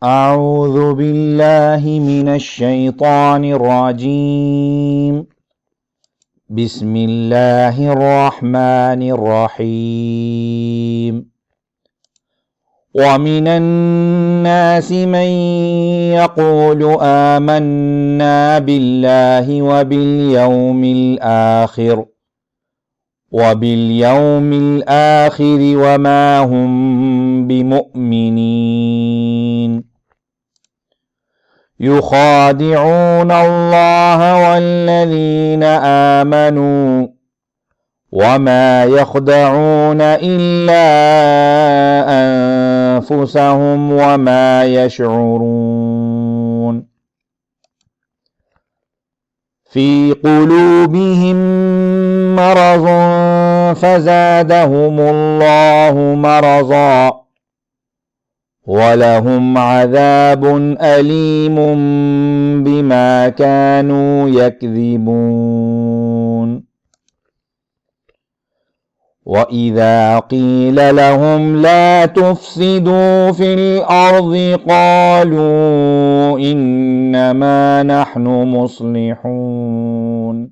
أعوذ بالله من الشيطان الرجيم. بسم الله الرحمن الرحيم. ومن الناس من يقول آمنا بالله وباليوم الآخر وما هم بمؤمنين. يخادعون الله والذين آمنوا وما يخدعون إلا أنفسهم وما يشعرون. في قلوبهم مرض فزادهم الله مرضا ولهم عذاب أليم بما كانوا يكذبون. وإذا قيل لهم لا تفسدوا في الأرض قالوا إنما نحن مصلحون.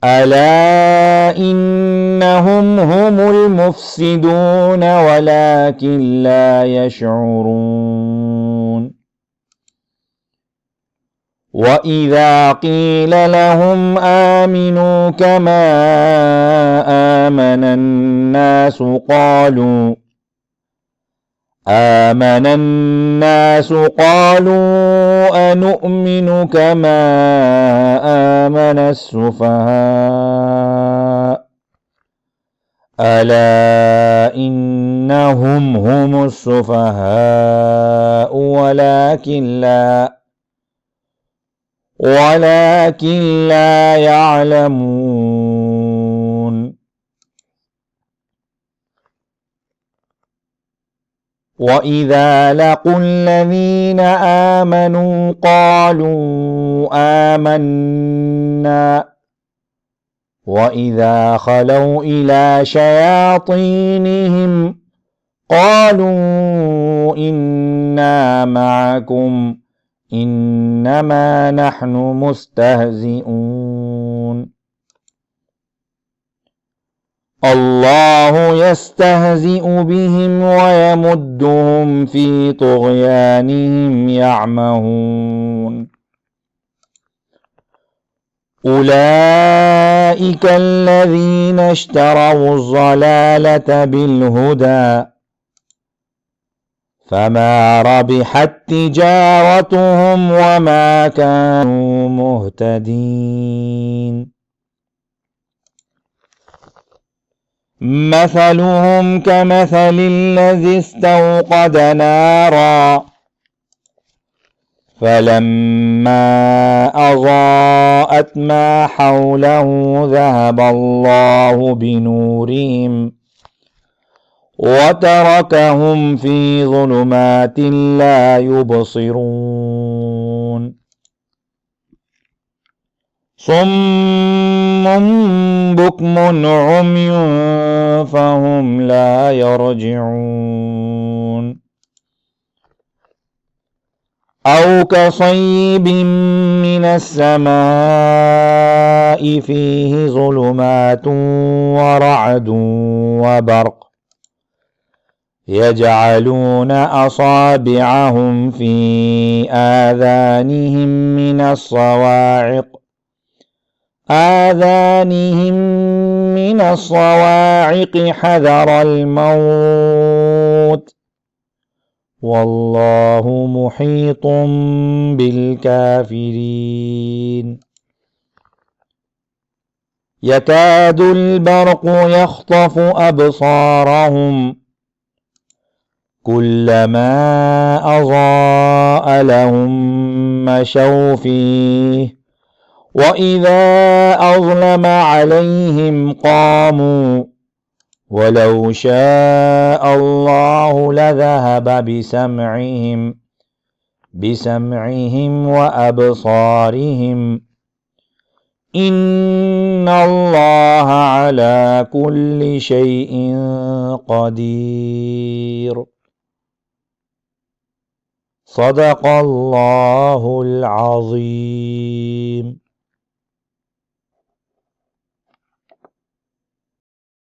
ألا إنهم هم المفسدون ولكن لا يشعرون. وإذا قيل لهم آمنوا كما آمن الناس قالوا أنؤمن كما آمن السفهاء. ألا إنهم هم السفهاء ولكن لا يعلمون. وإذا لقوا الذين آمنوا قالوا آمنا وإذا خلوا إلى شياطينهم قالوا إنا معكم إنما نحن مستهزئون. الله يستهزئ بهم ويمدهم في طغيانهم يعمهون. أولئك الذين اشتروا الضلالة بالهدى فما ربحت تجارتهم وما كانوا مهتدين. مثلهم كمثل الذي استوقد نارا فلما أضاءت ما حوله ذهب الله بنورهم وتركهم في ظلمات لا يبصرون. صم بكم عمي فهم لا يرجعون. أو كصيب من السماء فيه ظلمات ورعد وبرق يجعلون أصابعهم في آذانهم من الصواعق حذر الموت والله محيط بالكافرين. يكاد البرق يخطف أبصارهم كلما أضاء لهم مشوا فيه وإذا أظلم عليهم قاموا ولو شاء الله لذهب بسمعهم وأبصارهم إن الله على كل شيء قدير. صدق الله العظيم.